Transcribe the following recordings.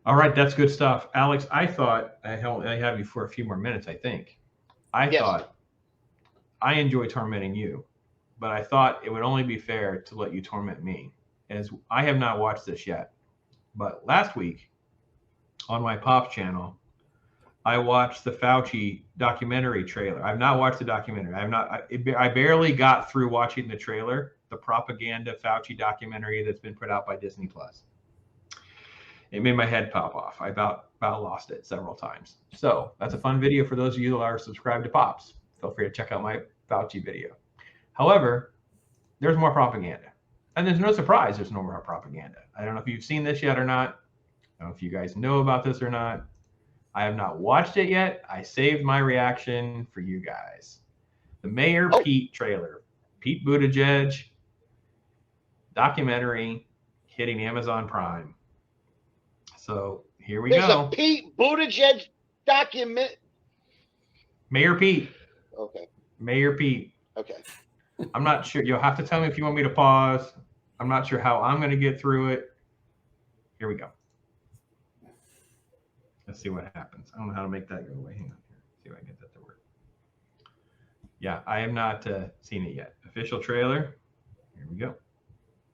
All right, that's good stuff. Alex, I thought, I have you for a few more minutes, I think. I thought I enjoy tormenting you, but I thought it would only be fair to let you torment me, as I have not watched this yet. But last week on my Pops channel, I watched the Fauci documentary trailer. I've not watched the documentary. I barely got through watching the trailer, the propaganda Fauci documentary that's been put out by Disney Plus. It made my head pop off. I about lost it several times. So that's a fun video for those of you that are subscribed to Pops. Feel free to check out my Fauci video. However, there's more propaganda. And there's no surprise there's no more propaganda. I don't know if you've seen this yet or not. I don't know if you guys know about this or not. I have not watched it yet. I saved my reaction for you guys. The Mayor Pete trailer. Pete Buttigieg documentary hitting Amazon Prime. So here we go. There's a Pete Buttigieg document. Mayor Pete. Okay. Mayor Pete. Okay. I'm not sure. You'll have to tell me if you want me to pause. I'm not sure how I'm going to get through it. Here we go. Let's see what happens. I don't know how to make that go away. Hang on here. See if I can get that to work. Yeah, I have not seen it yet. Official trailer. Here we go.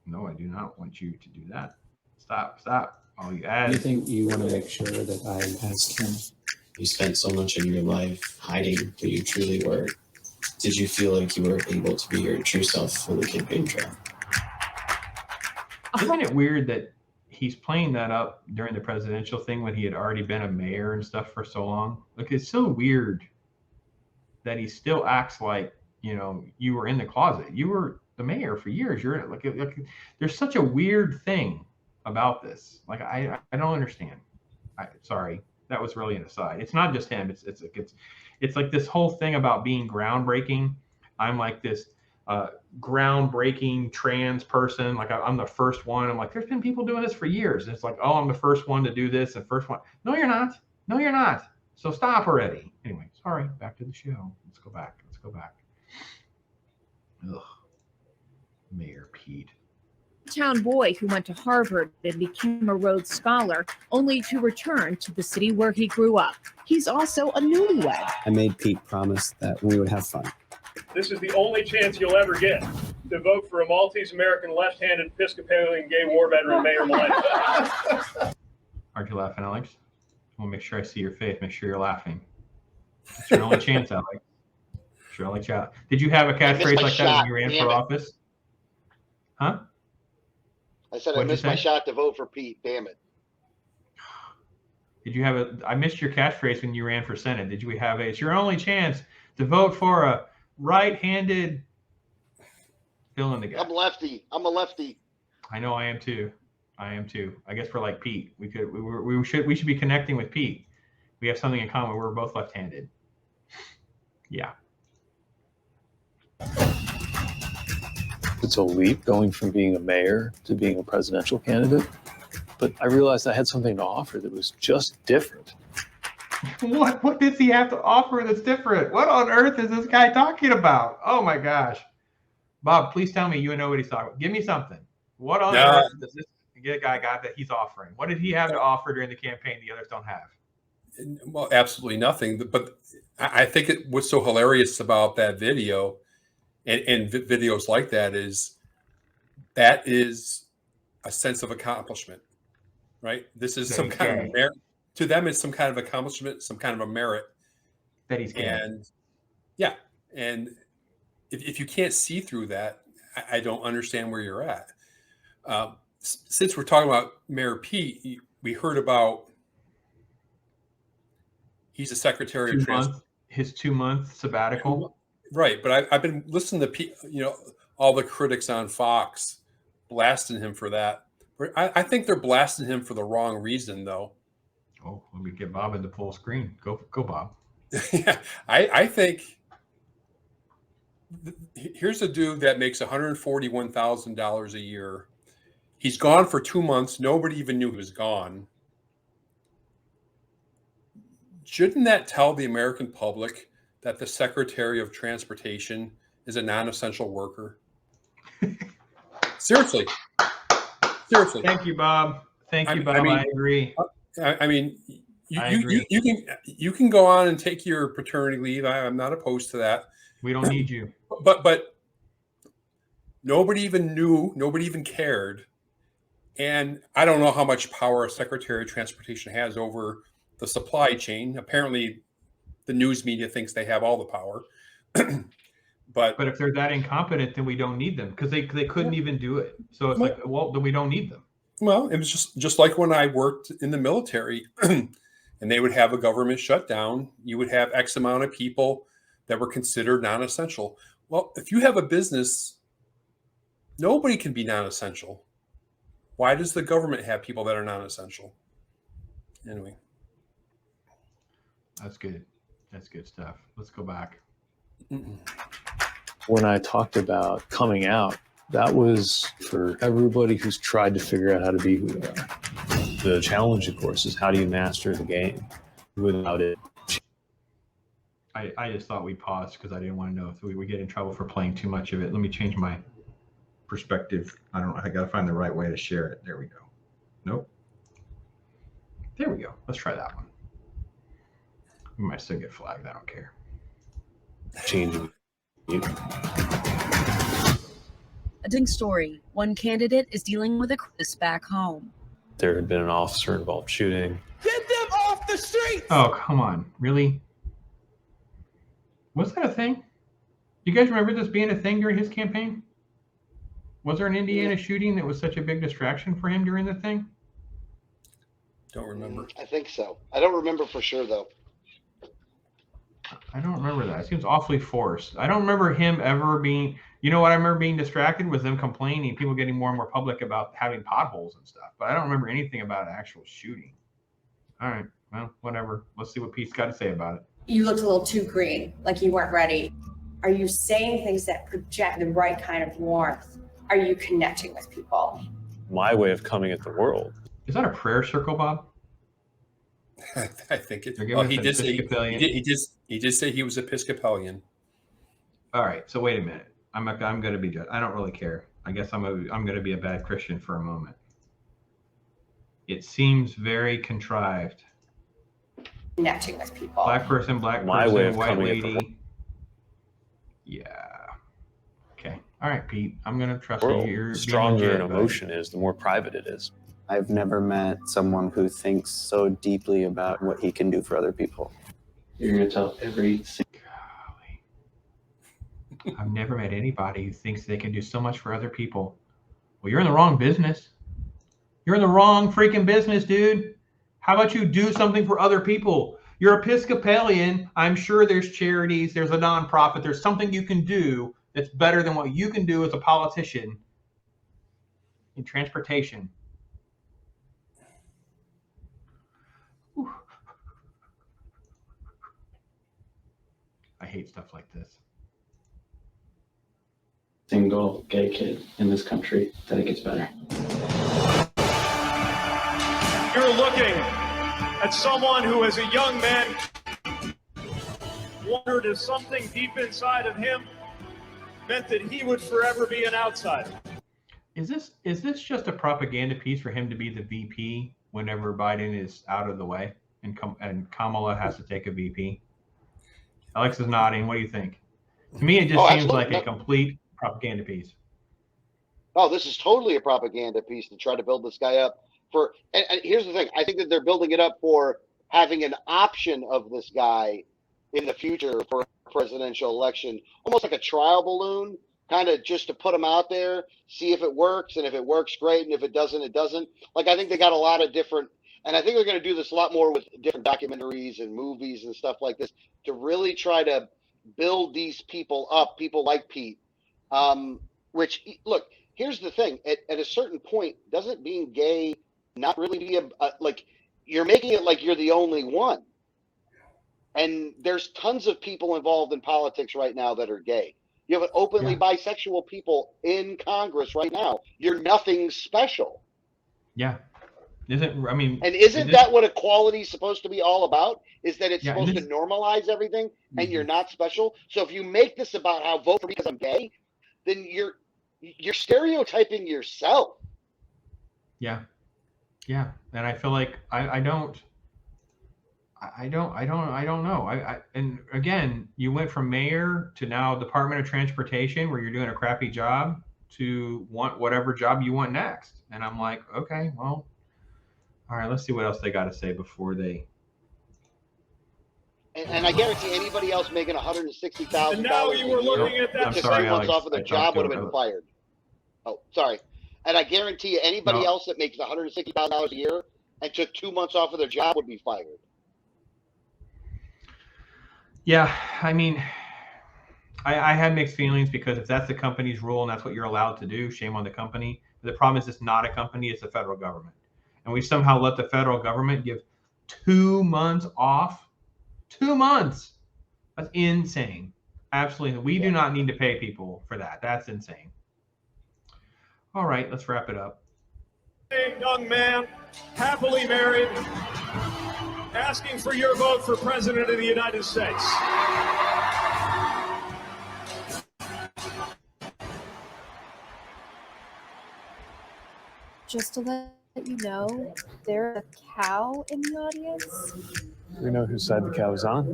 No, I do not want you to do that. Stop. All you ads. You think you want to make sure that I ask him? You spent so much of your life hiding who you truly were. Did you feel like you were able to be your true self for the campaign trail? Isn't it weird that he's playing that up during the presidential thing when he had already been a mayor and stuff for so long? Like, it's so weird that he still acts like, you were in the closet. You were the mayor for years. You're like there's such a weird thing about this. Like, I don't understand. Sorry, that was really an aside. It's not just him. It's like this whole thing about being groundbreaking. I'm like this groundbreaking trans person. Like, I'm the first one. I'm like, there's been people doing this for years. And it's like, oh, I'm the first one to do this. And first one. No, you're not. No, you're not. So stop already. Anyway, sorry. Back to the show. Let's go back. Ugh. Mayor Pete. Town boy who went to Harvard and became a Rhodes Scholar, only to return to the city where he grew up. He's also a newlywed. I made Pete promise that we would have fun. This is the only chance you'll ever get to vote for a Maltese-American left-handed Episcopalian gay war veteran Mayor Melendez. Aren't you laughing, Alex? I want to make sure I see your face. Make sure you're laughing. It's your only chance, Alex. Sure, Alex. Did you have a catchphrase like that when you ran for office? Huh? I said I missed my shot to vote for Pete. Damn it. Did you have I missed your catchphrase when you ran for Senate. Did you have it's your only chance to vote for a right-handed fill in the gap? I'm lefty. I'm a lefty. I know I am too. I guess we're like Pete. We should be connecting with Pete. We have something in common. We're both left-handed. Yeah. It's a leap going from being a mayor to being a presidential candidate. But I realized I had something to offer that was just different. What does he have to offer that's different? What on earth is this guy talking about? Oh my gosh. Bob, please tell me you know what he's talking about. Give me something. What on earth does this guy got that he's offering? What did he have to offer during the campaign the others don't have? Well, absolutely nothing. But I think what's so hilarious about that video and videos like that is a sense of accomplishment, right? This is some kind of merit. To them, it's some kind of accomplishment, some kind of a merit. That he's getting. And yeah. And if you can't see through that, I don't understand where you're at. Since we're talking about Mayor Pete, we heard about he's a secretary of transportation. His 2-month sabbatical. Right, but I've been listening to all the critics on Fox blasting him for that. I think they're blasting him for the wrong reason, though. Oh, let me get Bob into full screen. Go, Bob. Yeah, I think here's a dude that makes $141,000 a year. He's gone for 2 months. Nobody even knew he was gone. Shouldn't that tell the American public that the Secretary of Transportation is a non-essential worker? Seriously. Thank you, Bob. I agree. I mean, I agree. you can go on and take your paternity leave. I'm not opposed to that. We don't need you. But nobody even knew. Nobody even cared. And I don't know how much power a Secretary of Transportation has over the supply chain. Apparently, the news media thinks they have all the power. But if they're that incompetent, then we don't need them because they couldn't even do it. So it's like, well, then we don't need them. Well, it was just like when I worked in the military and they would have a government shutdown. You would have X amount of people that were considered non-essential. Well, if you have a business, nobody can be non-essential. Why does the government have people that are non-essential? Anyway. That's good. That's good stuff. Let's go back. When I talked about coming out, that was for everybody who's tried to figure out how to be who they are. The challenge, of course, is how do you master the game without it? I just thought we paused because I didn't want to know if we would get in trouble for playing too much of it. Let me change my perspective. I don't know. I got to find the right way to share it. There we go. Nope. There we go. Let's try that one. We might still get flagged. I don't care. Changing you. A ding story. One candidate is dealing with a crisis back home. There had been an officer-involved shooting. Get them off the streets! Oh, come on. Really? Was that a thing? You guys remember this being a thing during his campaign? Was there an Indiana shooting that was such a big distraction for him during the thing? Don't remember. I think so. I don't remember for sure, though. I don't remember that. It seems awfully forced. I don't remember him ever being, you know what I remember being distracted was them complaining, people getting more and more public about having potholes and stuff. But I don't remember anything about an actual shooting. All right. Well, whatever. Let's see what Pete's got to say about it. You looked a little too green, like you weren't ready. Are you saying things that project the right kind of warmth? Are you connecting with people? My way of coming at the world. Is that a prayer circle, Bob? I think it. Well, he did say he was Episcopalian. All right. So wait a minute. I'm going to be. I don't really care. I guess I'm going to be a bad Christian for a moment. It seems very contrived. Connecting with people. Black person, My way of white coming lady. Yeah. Okay. All right, Pete. I'm going to trust you. You're the stronger an emotion is, the more private it is. I've never met someone who thinks so deeply about what he can do for other people. You're going to tell every single... I've never met anybody who thinks they can do so much for other people. Well, you're in the wrong business. You're in the wrong freaking business, dude. How about you do something for other people? You're Episcopalian. I'm sure there's charities. There's a nonprofit. There's something you can do that's better than what you can do as a politician in transportation. Whew. I hate stuff like this. Single gay kid in this country, that it gets better. You're looking at someone who, as a young man, wondered if something deep inside of him meant that he would forever be an outsider. Is this just a propaganda piece for him to be the VP whenever Biden is out of the way and Kamala has to take a VP? Alex is nodding. What do you think? To me, it just seems like a complete propaganda piece. Oh, this is totally a propaganda piece to try to build this guy up for. And here's the thing: I think that they're building it up for having an option of this guy in the future for a presidential election, almost like a trial balloon, kind of just to put him out there, see if it works, and if it works, great, and if it doesn't, it doesn't. Like, I think they got a lot of different, and I think they're going to do this a lot more with different documentaries and movies and stuff like this to really try to build these people up, people like Pete. Which, look, here's the thing: at a certain point, doesn't being gay not really be like you're making it like you're the only one? And there's tons of people involved in politics right now that are gay. You have openly bisexual people in Congress right now. You're nothing special. Yeah. Isn't that what equality is supposed to be all about? Is that it's supposed to normalize everything and you're not special? So if you make this about how vote for me because I'm gay, then you're stereotyping yourself. Yeah. Yeah, and I feel like I don't know. And again, you went from mayor to now Department of Transportation, where you're doing a crappy job, to want whatever job you want next. And I'm like, okay, well, all right, let's see what else they got to say before they. And I guarantee anybody else making $160,000 And now you were looking at that. I'm took sorry, 2 months Alex. off of their I job talked would have over been it. fired. Oh, sorry. And I guarantee you anybody No. else that makes $160,000 a year and took 2 months off of their job would be fired. Yeah, I mean, I had mixed feelings because if that's the company's rule and that's what you're allowed to do, shame on the company. But the problem is it's not a company, it's the federal government. And we somehow let the federal government give 2 months off. 2 months. That's insane. Absolutely. We do not need to pay people for that. That's insane. All right, let's wrap it up. A young man, happily married, asking for your vote for President of the United States. Just to let you know, there's a cow in the audience. We know whose side the cow is on.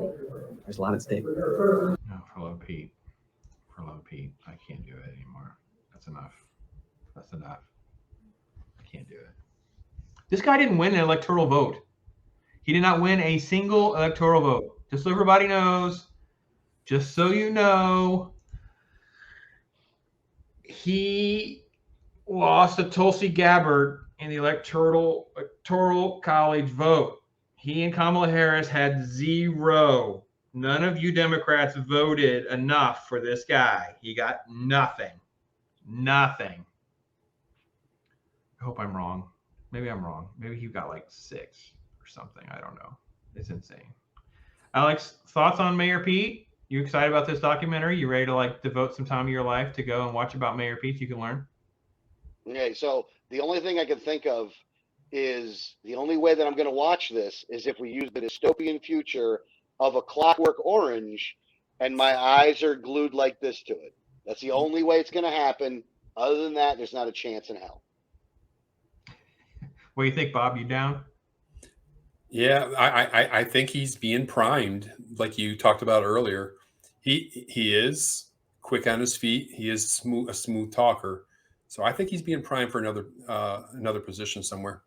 There's a lot at stake. No, for love, Pete. For love, Pete. I can't do it anymore. That's enough. That's enough. I can't do it. This guy didn't win an electoral vote. He did not win a single electoral vote. Just so everybody knows, just so you know, he lost to Tulsi Gabbard in the electoral college vote. He and Kamala Harris had 0. None of you Democrats voted enough for this guy. He got nothing. Nothing. I hope I'm wrong. Maybe I'm wrong. Maybe he got like 6 or something. I don't know. It's insane. Alex, thoughts on Mayor Pete? You excited about this documentary? You ready to like devote some time of your life to go and watch about Mayor Pete so you can learn? Okay, so the only thing I can think of is the only way that I'm going to watch this is if we use the dystopian future of a Clockwork Orange and my eyes are glued like this to it. That's the only way it's going to happen. Other than that, there's not a chance in hell. What do you think, Bob? You down? Yeah, I think he's being primed, like you talked about earlier. He is quick on his feet. He is a smooth talker. So I think he's being primed for another position somewhere.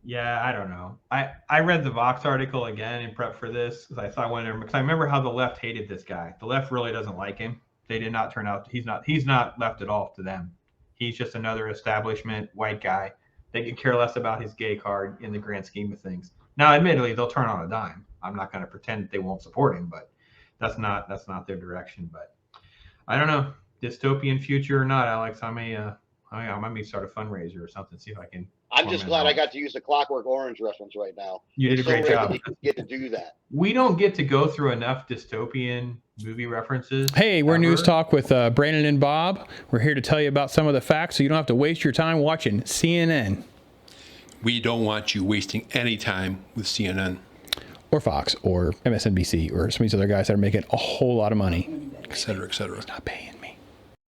Yeah, I don't know. I read the Vox article again in prep for this because I thought because I remember how the left hated this guy. The left really doesn't like him. They did not turn out. He's not left at all to them. He's just another establishment white guy. They could care less about his gay card in the grand scheme of things. Now, admittedly, they'll turn on a dime. I'm not going to pretend that they won't support him, but that's not their direction. But I don't know, dystopian future or not, Alex. I might start a fundraiser or something. See if I can. I'm just glad I got to use the Clockwork Orange reference right now. You did a great job. You get to do that. We don't get to go through enough dystopian movie references. Hey, we're News Talk with Brandon and Bob. We're here to tell you about some of the facts so you don't have to waste your time watching CNN. We don't want you wasting any time with CNN. Or Fox or MSNBC or some of these other guys that are making a whole lot of money. Et cetera, et cetera. It's not paying me.